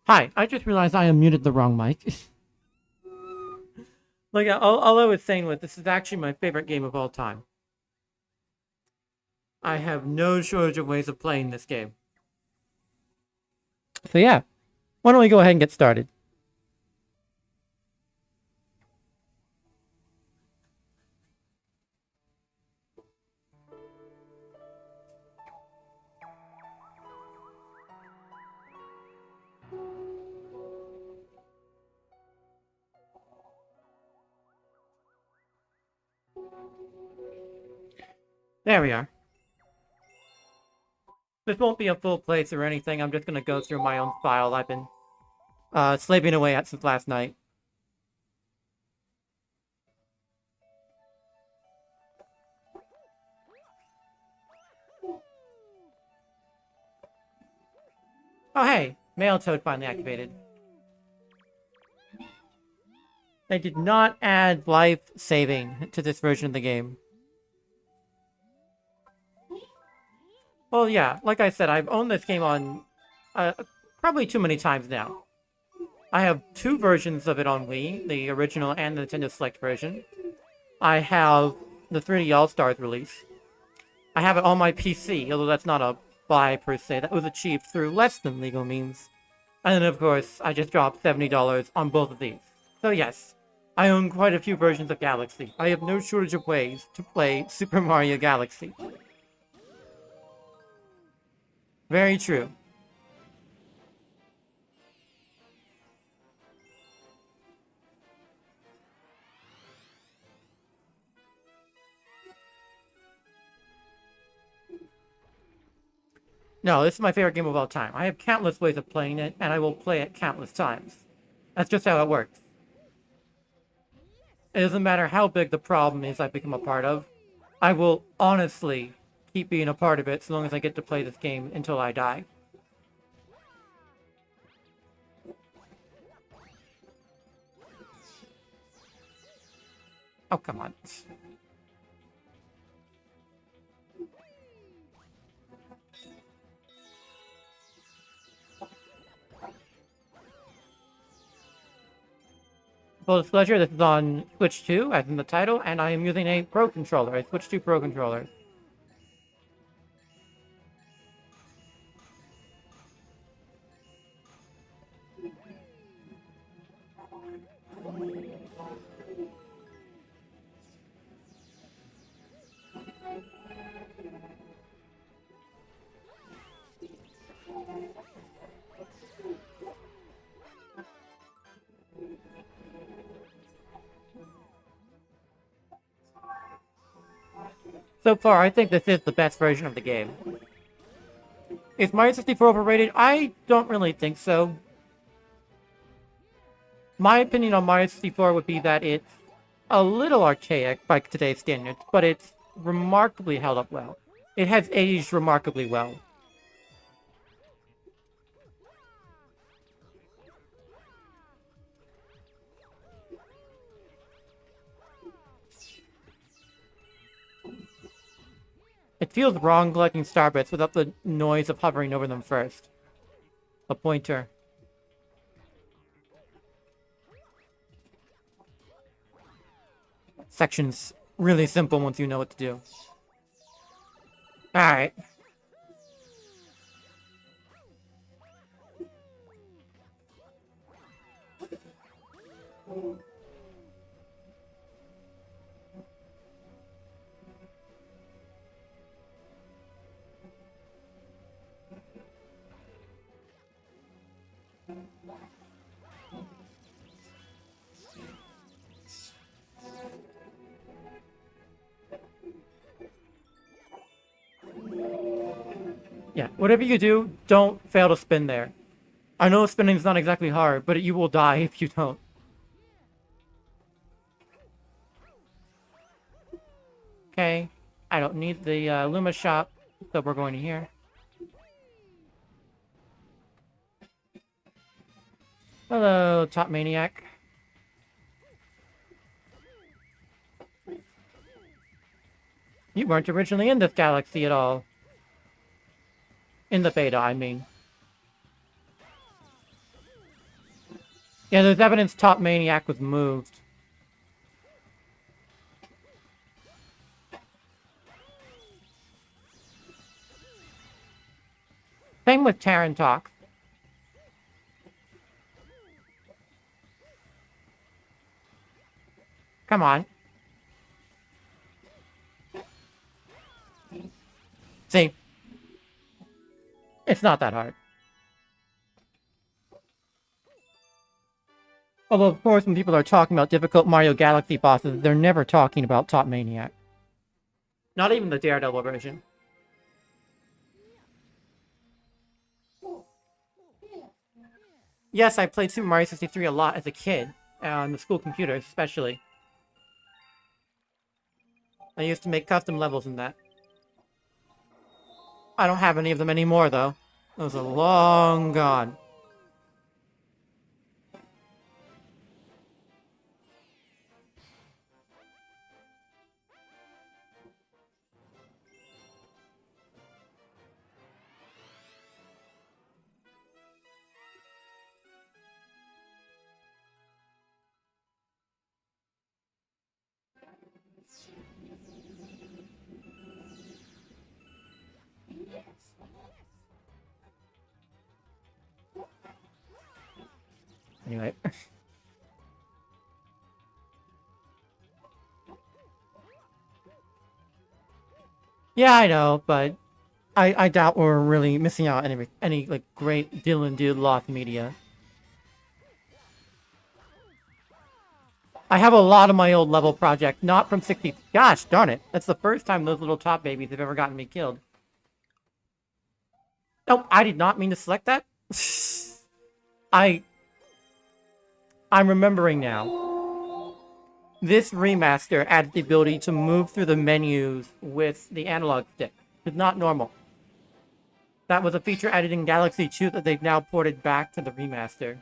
Hi, I just realized I unmuted the wrong mic. Like, all I was saying was this is actually my favorite game of all time. I have no shortage of ways of playing this game. So yeah, why don't we go ahead and get started? There we are. This won't be a full playthrough or anything. I'm just gonna go through my own file I've been slaving away at since last night. Oh hey, Mail Toad finally activated. They did not add life saving to this version of the game. Well, yeah, like I said, I've owned this game on probably too many times now. I have two versions of it on Wii, the original and the Nintendo Select version. I have the 3D All-Stars release. I have it on my PC, although that's not a buy per se. That was achieved through less than legal means. And then, of course, I just dropped $70 on both of these. So yes, I own quite a few versions of Galaxy. I have no shortage of ways to play Super Mario Galaxy. Very true. No, this is my favorite game of all time. I have countless ways of playing it, and I will play it countless times. That's just how it works. It doesn't matter how big the problem is I become a part of. I will honestly keep being a part of it so long as I get to play this game until I die. Oh, come on. Full disclosure, this is on Switch 2, as in the title, and I am using a Pro Controller, a Switch 2 Pro Controller. So far, I think this is the best version of the game. Is Mario 64 overrated? I don't really think so. My opinion on Mario 64 would be that it's a little archaic by today's standards, but it's remarkably held up well. It has aged remarkably well. It feels wrong collecting starbits without the noise of hovering over them first. A pointer. Section's really simple once you know what to do. Alright. Yeah, whatever you do, don't fail to spin there. I know spinning's not exactly hard, but you will die if you don't. Okay, I don't need the Luma shop, so we're going to here. Hello, Top Maniac. You weren't originally in this galaxy at all. In the beta, I mean. Yeah, there's evidence Top Maniac was moved. Same with Terran Talk. Come on. See? It's not that hard. Although, of course, when people are talking about difficult Mario Galaxy bosses, they're never talking about Top Maniac. Not even the Daredevil version. Yes, I played Super Mario 63 a lot as a kid, on the school computer especially. I used to make custom levels in that. I don't have any of them anymore, though. Those are long gone. Anyway. Yeah, I know, but I doubt we're really missing out on any like great Dylan Dude lost media. I have a lot of my old level projects, not from 60. Gosh darn it! That's the first time those little top babies have ever gotten me killed. Nope, I did not mean to select that. I'm remembering now. This remaster adds the ability to move through the menus with the analog stick. It's not normal. That was a feature added in Galaxy 2 that they've now ported back to the remaster.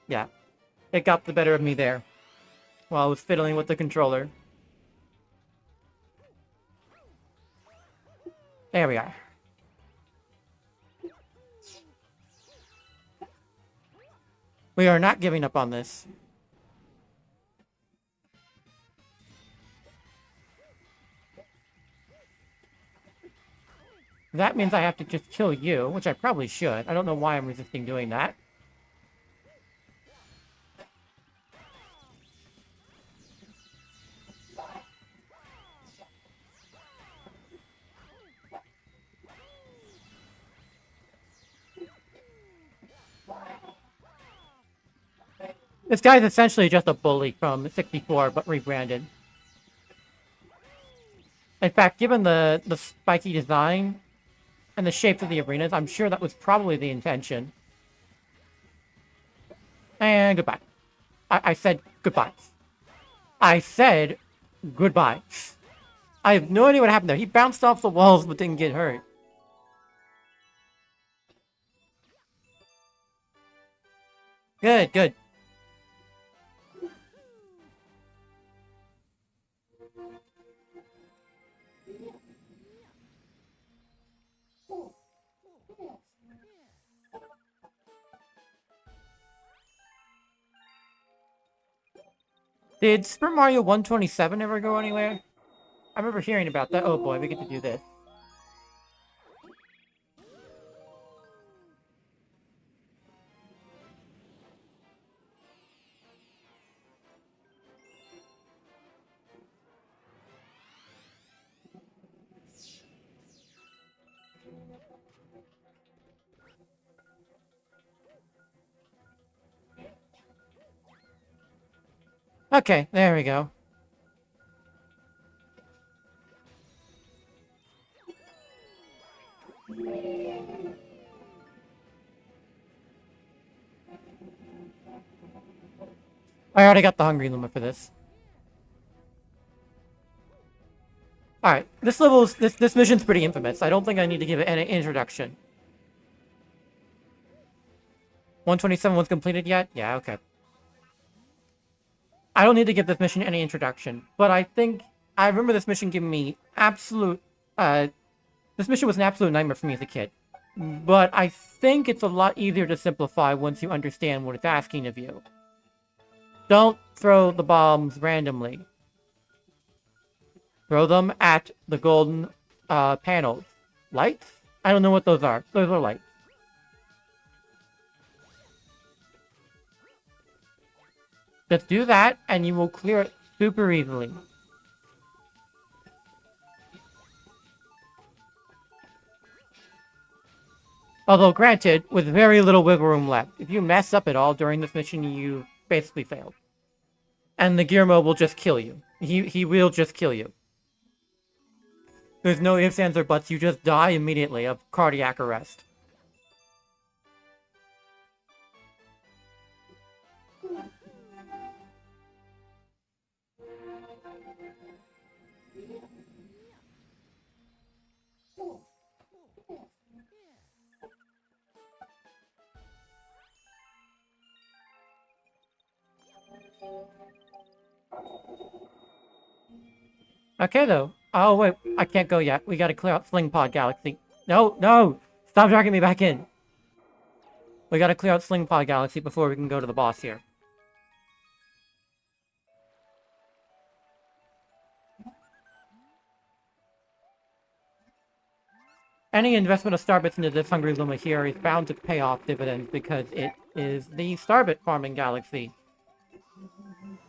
Yeah. It got the better of me there. While I was fiddling with the controller. There we are. We are not giving up on this. That means I have to just kill you, which I probably should. I don't know why I'm resisting doing that. This guy's essentially just a bully from 64, but rebranded. In fact, given the spiky design and the shapes of the arenas, I'm sure that was probably the intention. And goodbye. I said goodbye. I said goodbye. I have no idea what happened there. He bounced off the walls but didn't get hurt. Good, good. Did Super Mario 127 ever go anywhere? I remember hearing about that. Oh boy, we get to do this. Okay, there we go. I already got the Hungry Luma for this. Alright, this mission's pretty infamous. I don't think I need to give it an introduction. 127 was completed yet? Yeah, okay. I don't need to give this mission any introduction, but I remember this mission giving me absolute, this mission was an absolute nightmare for me as a kid. but I think it's a lot easier to simplify once you understand what it's asking of you. Don't throw the bombs randomly. Throw them at the golden panels. Lights? I don't know what those are. Those are lights. Just do that, and you will clear it super easily. Although, granted, with very little wiggle room left. If you mess up at all during this mission, you basically failed. And the Gearmo will just kill you. He will just kill you. There's no ifs, ands, or buts. You just die immediately of cardiac arrest. Okay, though. Oh, wait. I can't go yet. We gotta clear out Slingpod Galaxy. No, no! Stop dragging me back in! We gotta clear out Slingpod Galaxy before we can go to the boss here. Any investment of Starbits into this Hungry Luma here is bound to pay off dividends because it is the Starbit farming galaxy.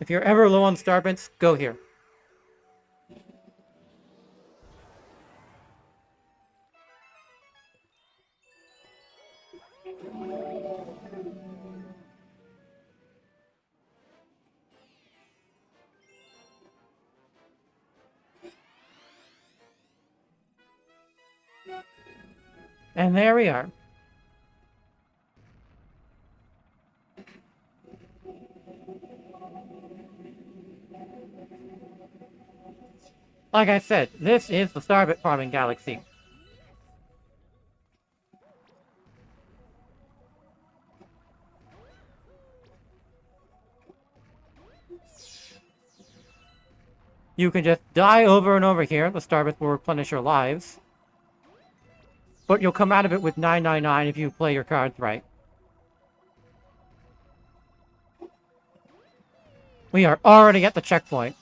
If you're ever low on Starbits, go here. And there we are. Like I said, this is the Starbit farming galaxy. You can just die over and over here. The Starbits will replenish your lives. But you'll come out of it with 999 if you play your cards right. We are already at the checkpoint.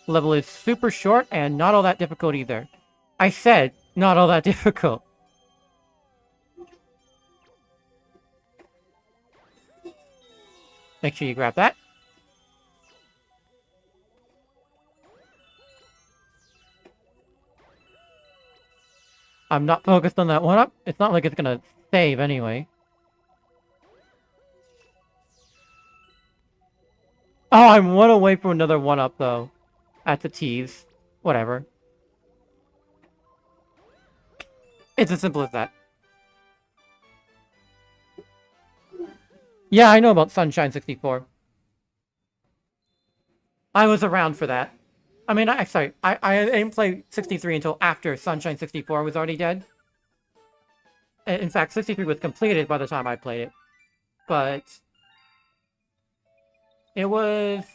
Level is super short and not all that difficult either. I said, not all that difficult. Make sure you grab that. I'm not focused on that one-up. It's not like it's gonna save anyway. Oh, I'm one away from another one-up, though. That's a tease. Whatever. It's as simple as that. Yeah, I know about Sunshine 64. I was around for that. I mean, sorry, I didn't play 63 until after Sunshine 64 was already dead. In fact, 63 was completed by the time I played it. But it was,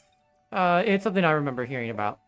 it's something I remember hearing about.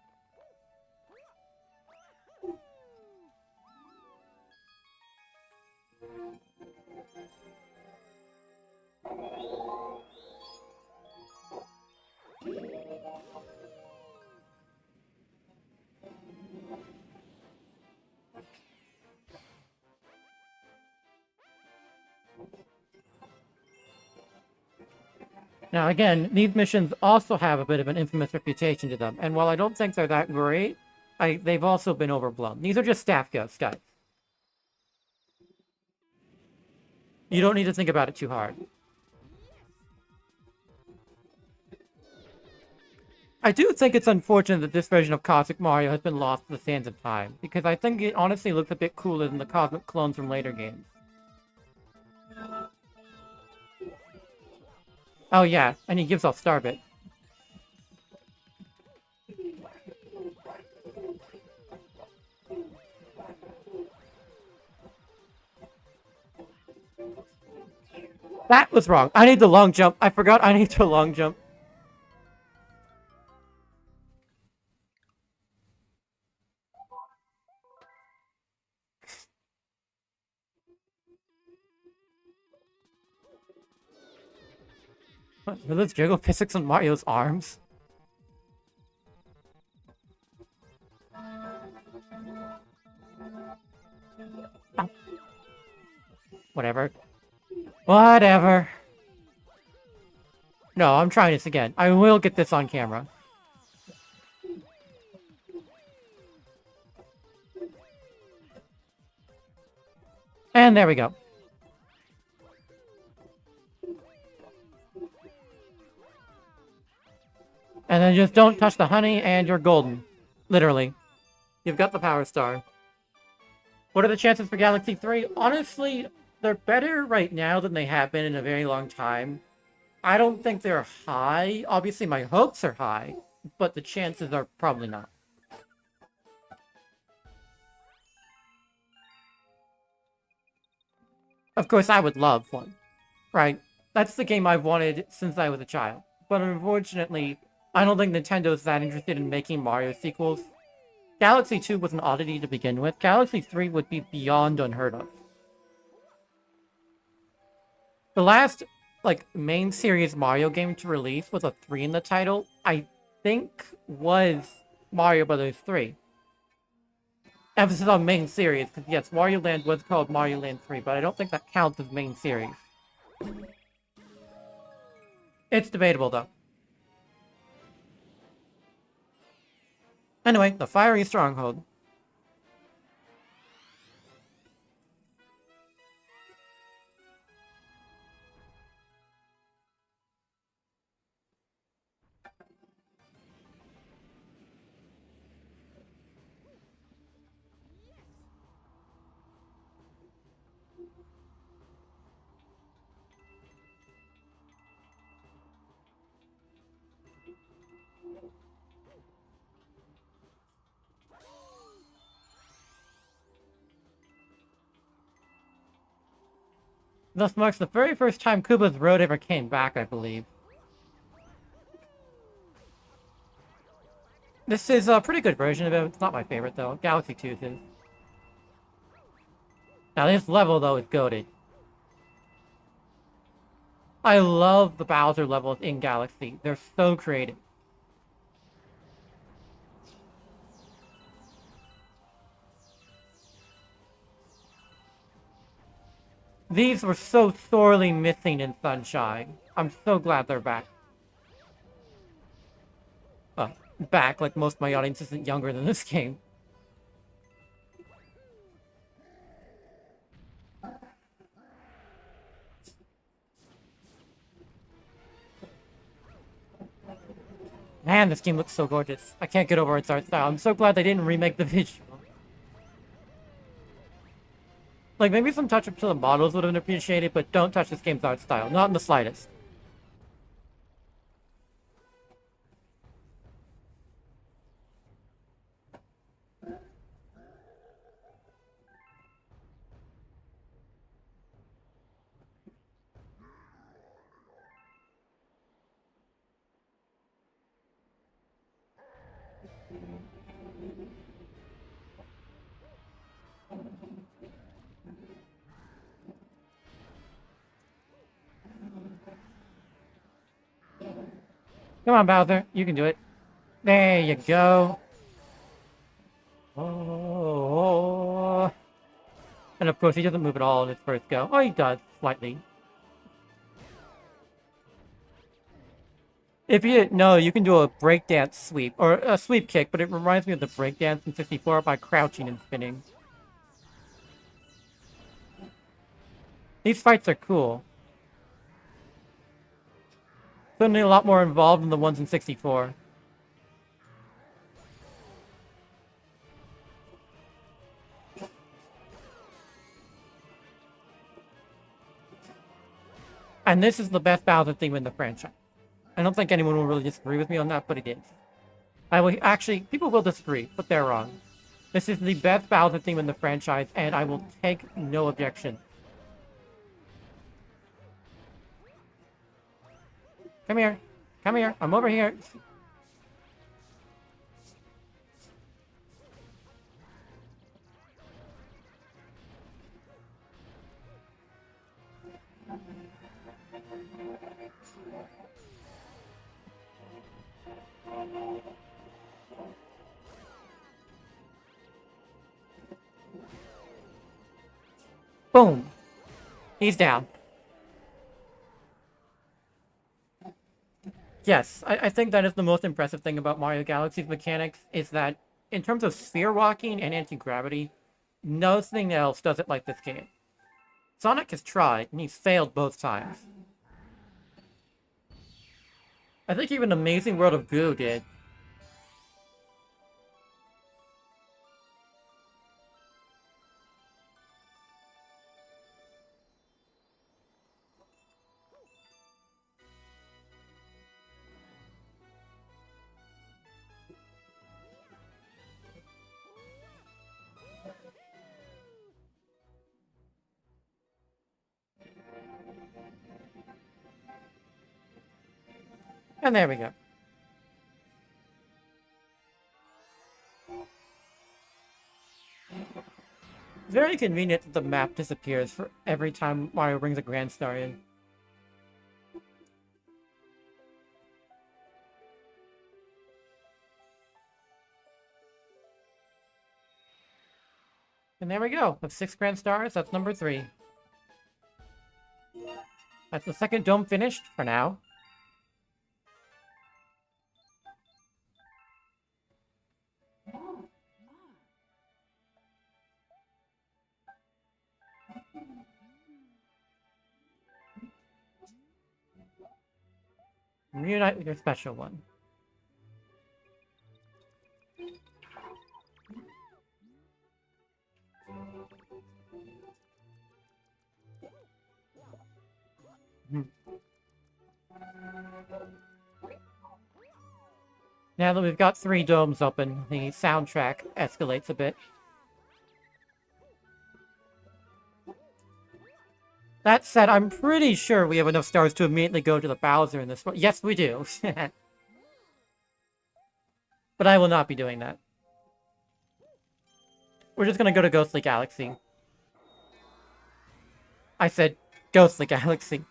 Now, again, these missions also have a bit of an infamous reputation to them, and while I don't think they're that great, they've also been overblown. These are just staff ghosts, guys. You don't need to think about it too hard. I do think it's unfortunate that this version of Cosmic Mario has been lost to the sands of time, because I think it honestly looks a bit cooler than the Cosmic clones from later games. Oh yeah, and he gives off Starbit. That was wrong. I need the long jump. I forgot I need the long jump. What, are those jiggle physics on Mario's arms? Ow. Whatever. Whatever. No, I'm trying this again. I will get this on camera. And there we go. And then just don't touch the honey and you're golden. Literally. You've got the Power Star. What are the chances for Galaxy 3? Honestly, they're better right now than they have been in a very long time. I don't think they're high. Obviously, my hopes are high, but the chances are probably not. Of course, I would love one. Right? That's the game I've wanted since I was a child. But unfortunately, I don't think Nintendo's that interested in making Mario sequels. Galaxy 2 was an oddity to begin with. Galaxy 3 would be beyond unheard of. The last, like, main series Mario game to release with a 3 in the title, I think was Mario Bros. 3. Emphasis on main series, because yes, Wario Land was called Mario Land 3, but I don't think that counts as main series. It's debatable, though. Anyway, the Fiery Stronghold. Thus marks the very first time Koopa's Road ever came back, I believe. This is a pretty good version of it. It's not my favorite, though. Galaxy 2 is. Now, this level, though, is goated. I love the Bowser levels in Galaxy. They're so creative. These were so sorely missing in Sunshine. I'm so glad they're back. Well, back, like most of my audience isn't younger than this game. Man, this game looks so gorgeous. I can't get over its art style. I'm so glad they didn't remake the visual. Like, maybe some touch-up to the models would have been appreciated, but don't touch this game's art style. Not in the slightest. Come on, Bowser. You can do it. There you go. Oh. And of course, he doesn't move at all in his first go. Oh, he does, slightly. If you didn't know, you can do a breakdance sweep, or a sweep kick, but it reminds me of the breakdance in 64 by crouching and spinning. These fights are cool. Certainly a lot more involved than the ones in 64. And this is the best Bowser theme in the franchise. I don't think anyone will really disagree with me on that, but it is. I will actually, people will disagree, but they're wrong. This is the best Bowser theme in the franchise, and I will take no objection. Come here. Come here. I'm over here. Boom. He's down. Yes, I think that is the most impressive thing about Mario Galaxy's mechanics, is that in terms of sphere walking and anti-gravity, nothing else does it like this game. Sonic has tried, and he's failed both times. I think even Amazing World of Goo did. And there we go. Very convenient that the map disappears for every time Mario brings a Grand Star in. And there we go. With 6 Grand Stars, that's number 3. That's the second dome finished for now. Reunite with your special one. Now that we've got 3 domes open, the soundtrack escalates a bit. That said, I'm pretty sure we have enough stars to immediately go to the Bowser in this one. Yes, we do. But I will not be doing that. We're just gonna go to Ghostly Galaxy. I said Ghostly Galaxy.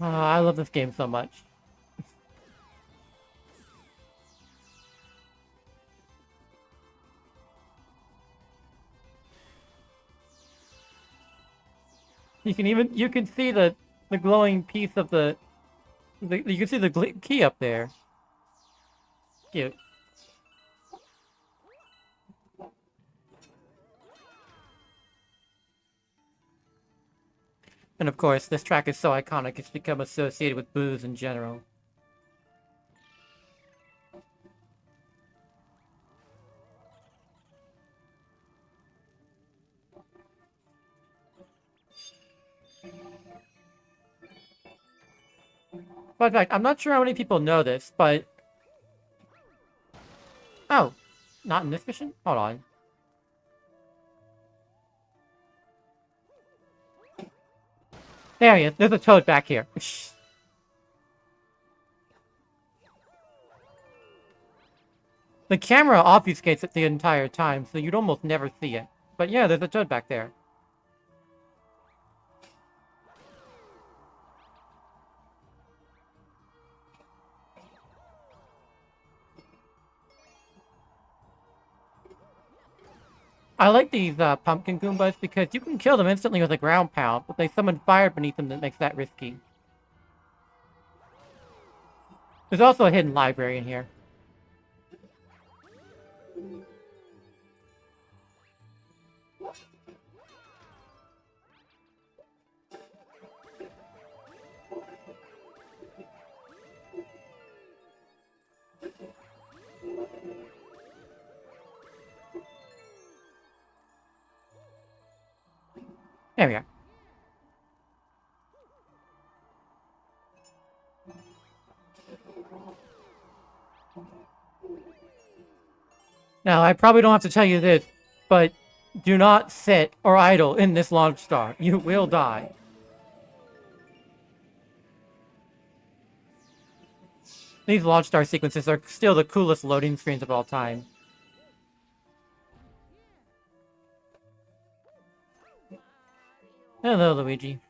Oh, I love this game so much. You can see the glowing piece of you can see the key up there. Cute. And of course, this track is so iconic, it's become associated with booze in general. Fun fact, I'm not sure how many people know this, but... Oh, not in this mission? Hold on. There he is. There's a Toad back here. The camera obfuscates it the entire time, so you'd almost never see it. But yeah, there's a Toad back there. I like these pumpkin Goombas because you can kill them instantly with a ground pound, but they summon fire beneath them that makes that risky. There's also a hidden library in here. There we are. Now, I probably don't have to tell you this, but do not sit or idle in this launch star. You will die. These launch star sequences are still the coolest loading screens of all time. Hello, Luigi.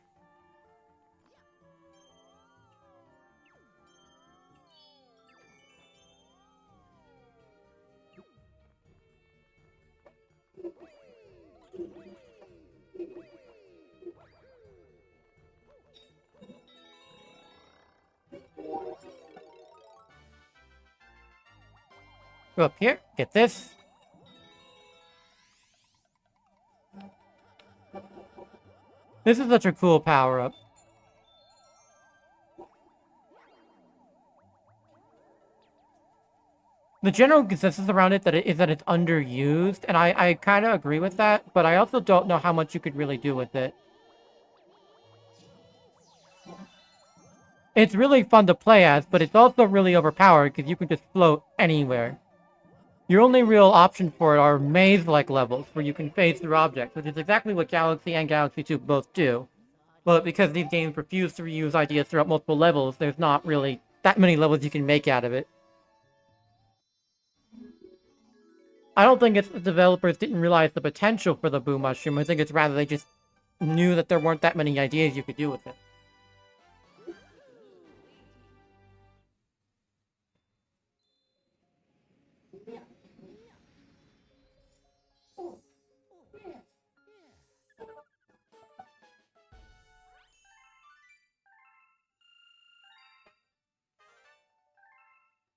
Go up here, get this. This is such a cool power-up. The general consensus around it is that it's underused, and I kind of agree with that, but I also don't know how much you could really do with it. It's really fun to play as, but it's also really overpowered because you can just float anywhere. Your only real option for it are maze-like levels, where you can phase through objects, which is exactly what Galaxy and Galaxy 2 both do. But because these games refuse to reuse ideas throughout multiple levels, there's not really that many levels you can make out of it. I don't think it's the developers didn't realize the potential for the Boo Mushroom. I think it's rather they just knew that there weren't that many ideas you could do with it.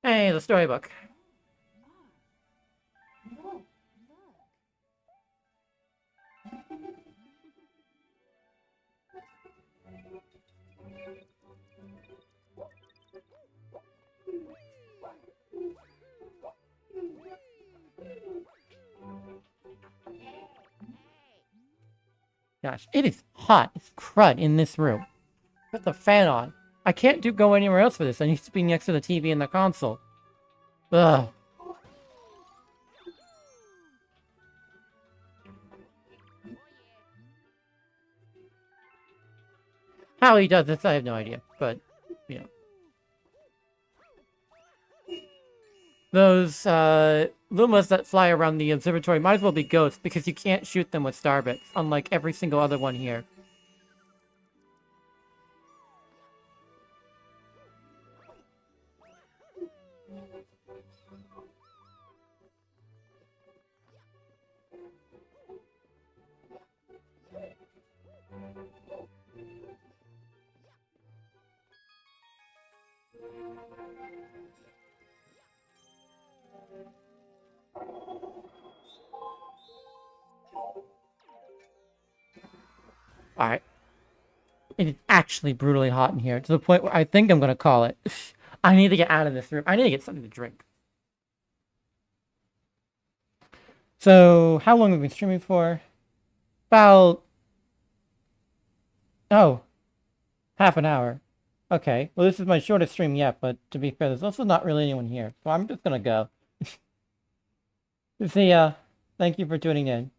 Hey, the storybook. Gosh, it is hot as crud in this room. Put the fan on. I can't go anywhere else for this. I need to be next to the TV and the console. Ugh. How he does this, I have no idea. But, you know. Those, Lumas that fly around the observatory might as well be ghosts because you can't shoot them with Starbits, unlike every single other one here. Alright. It is actually brutally hot in here, to the point where I think I'm gonna call it. I need to get out of this room. I need to get something to drink. So, how long have we been streaming for? About... Oh. Half an hour. Okay. Well, this is my shortest stream yet, but to be fair, there's also not really anyone here. So I'm just gonna go. See ya. Thank you for tuning in.